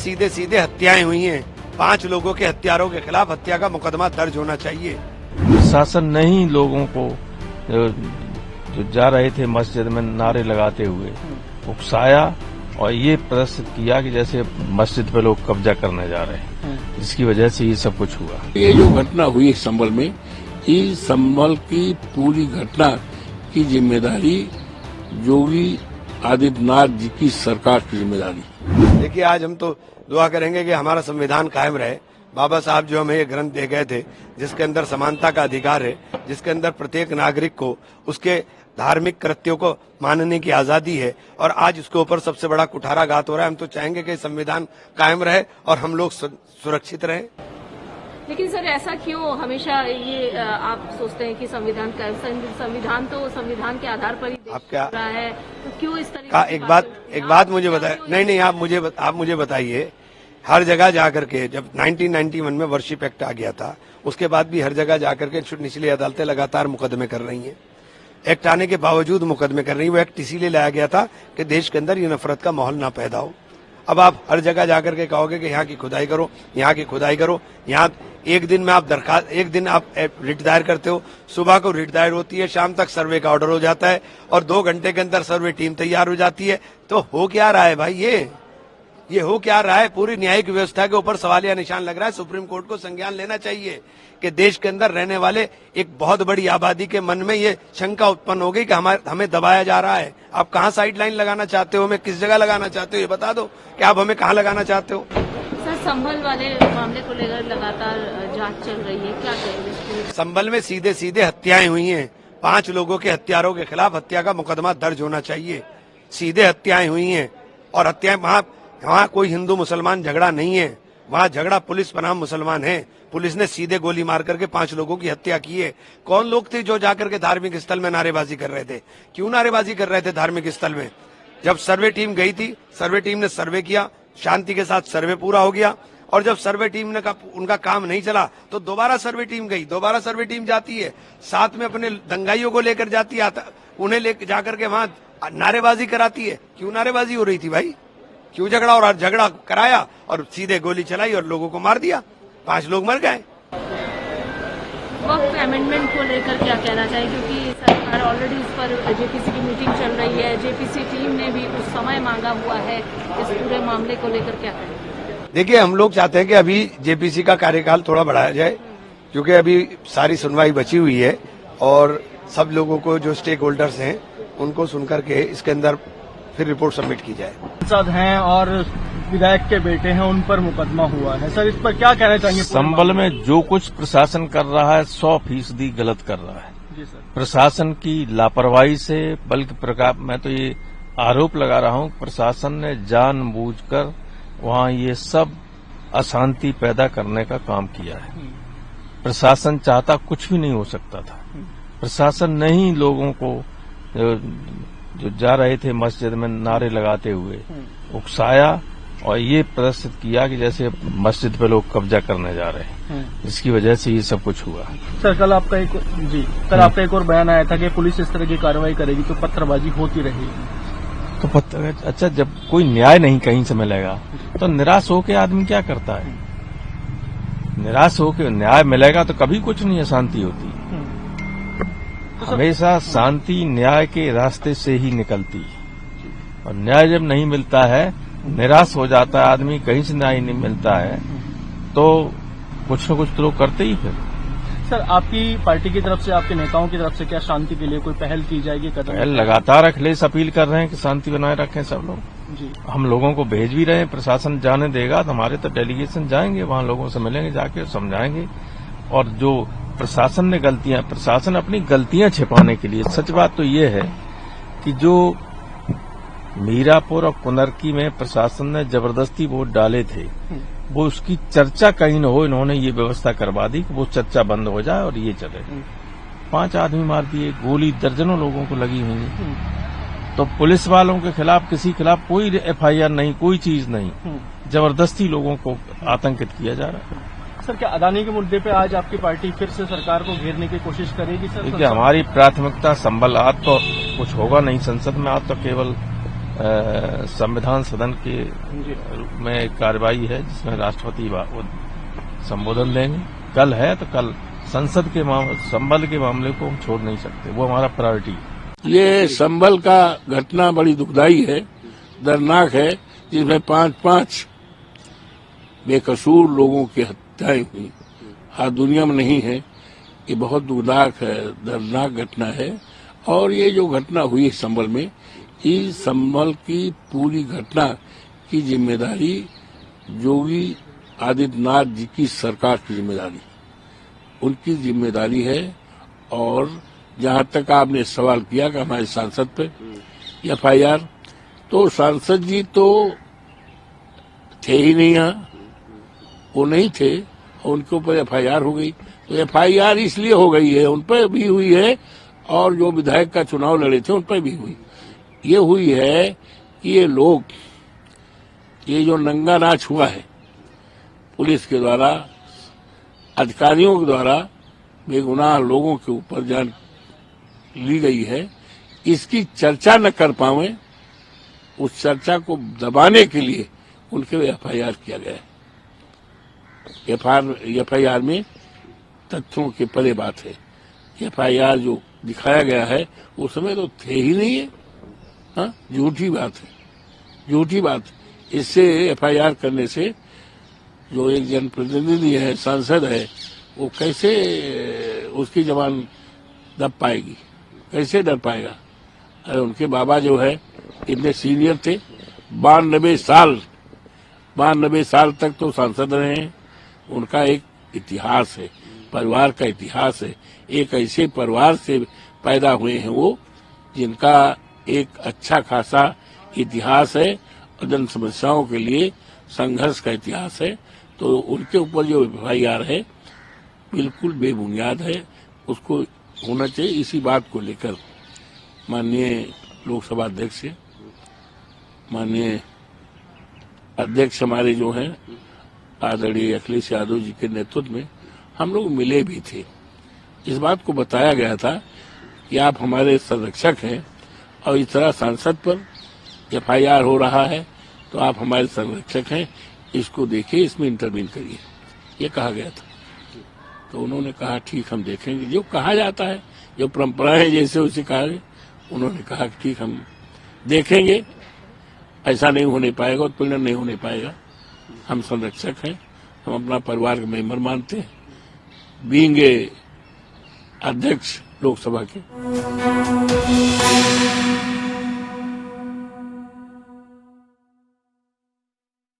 सीधे सीधे हत्याएं हुई हैं। 5 लोगों के हत्यारों के खिलाफ हत्या का मुकदमा दर्ज होना चाहिए। शासन ने ही लोगों को जो जा रहे थे मस्जिद में नारे लगाते हुए उकसाया और ये प्रदर्शित किया कि जैसे मस्जिद पे लोग कब्जा करने जा रहे हैं, जिसकी वजह से ये सब कुछ हुआ। ये जो घटना हुई संभल में, इस संभल की पूरी घटना की जिम्मेदारी योगी आदित्यनाथ जी की सरकार की जिम्मेदारी। देखिए, आज हम तो दुआ करेंगे कि हमारा संविधान कायम रहे। बाबा साहब जो हमें ये ग्रंथ दे गए थे, जिसके अंदर समानता का अधिकार है, जिसके अंदर प्रत्येक नागरिक को उसके धार्मिक कृत्यों को मानने की आजादी है, और आज इसके ऊपर सबसे बड़ा कुठाराघात हो रहा है। हम तो चाहेंगे कि संविधान कायम रहे और हम लोग सुरक्षित रहें। लेकिन सर, ऐसा क्यों हमेशा ये आप सोचते हैं कि संविधान तो संविधान के आधार पर ही आप क्या रहा है, तो क्यों इस तरीके की एक बात मुझे बताए। नहीं, आप मुझे बताइए, हर जगह जाकर के जब 1991 में वर्शिप एक्ट आ गया था, उसके बाद भी हर जगह जाकर के निचली अदालतें लगातार मुकदमे कर रही हैं। एक्ट आने के बावजूद मुकदमे कर रही है। वो एक्ट इसीलिए लाया गया था कि देश के अंदर ये नफरत का माहौल ना पैदा हो। अब आप हर जगह जाकर के कहोगे कि यहाँ की खुदाई करो, यहाँ की खुदाई करो। यहाँ एक दिन में आप रिट दायर करते हो, सुबह को रिट दायर होती है, शाम तक सर्वे का ऑर्डर हो जाता है और 2 घंटे के अंदर सर्वे टीम तैयार हो जाती है। तो हो क्या रहा है भाई? ये हो क्या रहा है? पूरी न्यायिक व्यवस्था के ऊपर सवालिया निशान लग रहा है। सुप्रीम कोर्ट को संज्ञान लेना चाहिए कि देश के अंदर रहने वाले एक बहुत बड़ी आबादी के मन में ये शंका उत्पन्न हो गई कि हमें दबाया जा रहा है। आप कहाँ साइड लाइन लगाना चाहते हो, हमें किस जगह लगाना चाहते हो, ये बता दो कि आप हमें कहाँ लगाना चाहते हो। सर, संभल वाले मामले को लेकर लगातार जांच चल रही है, क्या कहेंगे? संभल में सीधे सीधे हत्याएं हुई हैं। 5 लोगों के हत्यारों के खिलाफ हत्या का मुकदमा दर्ज होना चाहिए। सीधे हत्याएं हुई हैं और हत्याएं वहाँ कोई हिंदू मुसलमान झगड़ा नहीं है। वहाँ झगड़ा पुलिस बनाम मुसलमान है। पुलिस ने सीधे गोली मार करके 5 लोगों की हत्या की है। कौन लोग थे जो जाकर के धार्मिक स्थल में नारेबाजी कर रहे थे? क्यों नारेबाजी कर रहे थे धार्मिक स्थल में? जब सर्वे टीम गई थी, सर्वे टीम ने सर्वे किया, शांति के साथ सर्वे पूरा हो गया, और जब सर्वे टीम ने उनका काम नहीं चला तो दोबारा सर्वे टीम गई। दोबारा सर्वे टीम जाती है, साथ में अपने दंगाइयों को लेकर जाती है, उन्हें लेकर जाकर के वहाँ नारेबाजी कराती है। क्यों नारेबाजी हो रही थी भाई? क्यों झगड़ा? और झगड़ा कराया और सीधे गोली चलाई और लोगों को मार दिया। 5 लोग मर गए। वक्त अमेंडमेंट को लेकर क्या कहना चाहिए, क्योंकि सरकार ऑलरेडी उस पर जेपीसी की मीटिंग चल रही है, जेपीसी टीम ने भी कुछ समय मांगा हुआ है, इस पूरे मामले को लेकर क्या करें? देखिए, हम लोग चाहते हैं कि अभी जेपीसी का कार्यकाल थोड़ा बढ़ाया जाए, क्योंकि अभी सारी सुनवाई बची हुई है और सब लोगों को जो स्टेक होल्डर्स हैं उनको सुनकर के इसके अंदर फिर रिपोर्ट सबमिट की जाए। सांसद हैं और विधायक के बेटे हैं, उन पर मुकदमा हुआ है। सर, इस पर क्या कहना चाहिए? संभल में जो कुछ प्रशासन कर रहा है 100% गलत कर रहा है। जी सर। प्रशासन की लापरवाही से, बल्कि मैं तो ये आरोप लगा रहा हूं, प्रशासन ने जानबूझकर वहां ये सब अशांति पैदा करने का काम किया है। प्रशासन चाहता कुछ भी नहीं हो सकता था। प्रशासन ने ही लोगों को जो जा रहे थे मस्जिद में नारे लगाते हुए उकसाया और ये प्रदर्शित किया कि जैसे मस्जिद पे लोग कब्जा करने जा रहे हैं, जिसकी वजह से ये सब कुछ हुआ। सर, कल आपका एक और बयान आया था कि पुलिस इस तरह की कार्रवाई करेगी तो पत्थरबाजी होती रहेगी। तो अच्छा, जब कोई न्याय नहीं कहीं से मिलेगा तो निराश होके आदमी क्या करता है? निराश होके न्याय मिलेगा तो कभी कुछ नहीं अशांति होती। हमेशा शांति न्याय के रास्ते से ही निकलती है, और न्याय जब नहीं मिलता है, निराश हो जाता है आदमी, कहीं से न्याय नहीं मिलता है, तो कुछ न कुछ तो लोग करते ही। फिर सर, आपकी पार्टी की तरफ से, आपके नेताओं की तरफ से क्या शांति के लिए कोई पहल की जाएगी? पहल लगातार अखिलेश अपील कर रहे हैं कि शांति बनाए रखें सब लोग। जी, हम लोगों को भेज भी रहे हैं। प्रशासन जाने देगा तो हमारे तो डेलीगेशन जाएंगे, वहां लोगों से मिलेंगे, जाके समझाएंगे। और जो प्रशासन ने प्रशासन अपनी गलतियां छिपाने के लिए, सच बात तो ये है कि जो मीरापुर और कुनरकी में प्रशासन ने जबरदस्ती वोट डाले थे, वो उसकी चर्चा कहीं न हो, इन्होंने ये व्यवस्था करवा दी कि वो चर्चा बंद हो जाए और ये चले। 5 आदमी मार दिए, गोली दर्जनों लोगों को लगी हुई। तो पुलिस वालों के खिलाफ, किसी खिलाफ कोई FIR नहीं, कोई चीज नहीं, जबरदस्ती लोगों को आतंकित किया जा रहा है। सर, क्या अदानी के मुद्दे पे आज आपकी पार्टी फिर से सरकार को घेरने की कोशिश करेगी? सर, देखिए, हमारी प्राथमिकता संभल, आज तो कुछ होगा नहीं संसद में, आज तो केवल संविधान सदन के में कार्रवाई है जिसमें राष्ट्रपति संबोधन देंगे। कल है तो कल संसद के संबल के मामले को हम छोड़ नहीं सकते, वो हमारा प्रायोरिटी है। ये संबल का घटना बड़ी दुखदाई है, दर्दनाक है, जिसमें 5 बेकसूर लोगों की हत्याएं हुई। आज दुनिया में नहीं है, ये बहुत दुखदायक है, दर्दनाक घटना है। और ये जो घटना हुई संबल में, इस संबल की पूरी घटना की जिम्मेदारी योगी आदित्यनाथ जी की सरकार की जिम्मेदारी, उनकी जिम्मेदारी है। और जहां तक आपने सवाल किया कि हमारे सांसद पे FIR, तो सांसद जी तो थे ही नहीं यहाँ, वो नहीं थे और उनके ऊपर FIR हो गई। तो FIR इसलिए हो गई है, उन पर भी हुई है और जो विधायक का चुनाव लड़े थे उन पर भी हुई। ये हुई है कि ये लोग, ये जो नंगा नाच हुआ है पुलिस के द्वारा, अधिकारियों के द्वारा बेगुनाह लोगों के ऊपर जान ली गई है, इसकी चर्चा न कर पावे, उस चर्चा को दबाने के लिए उनके FIR किया गया है। FIR में तथ्यों के परे बात है। FIR जो दिखाया गया है उस समय तो थे ही नहीं है। हाँ, झूठी बात है, झूठी बात। इससे FIR करने से जो एक जनप्रतिनिधि है, सांसद है, वो कैसे उसकी जबान दब पाएगी, कैसे डर पाएगा? अरे उनके बाबा जो है इतने सीनियर थे, 92 साल तक तो सांसद रहे हैं। उनका एक इतिहास है, परिवार का इतिहास है। एक ऐसे परिवार से पैदा हुए हैं वो, जिनका एक अच्छा खासा इतिहास है और जन समस्याओं के लिए संघर्ष का इतिहास है। तो उनके ऊपर जो FIR है बिल्कुल बेबुनियाद है, उसको होना चाहिए। इसी बात को लेकर माननीय लोकसभा अध्यक्ष, माननीय अध्यक्ष हमारे जो हैं आदरणीय अखिलेश यादव जी के नेतृत्व में हम लोग मिले भी थे। इस बात को बताया गया था कि आप हमारे संरक्षक हैं और इस तरह सांसद पर FIR हो रहा है तो आप हमारे संरक्षक हैं, इसको देखिए, इसमें इंटरवीन करिए, ये कहा गया था। तो उन्होंने कहा ठीक हम देखेंगे, जो कहा जाता है, जो परंपरा है जैसे उसे कहा गया। उन्होंने कहा कि ठीक हम देखेंगे, ऐसा नहीं होने पाएगा, उत्पीड़न नहीं होने पाएगा। हम संरक्षक हैं, हम अपना परिवार का मेंबर मानते हैं, बीइंग अध्यक्ष लोकसभा के।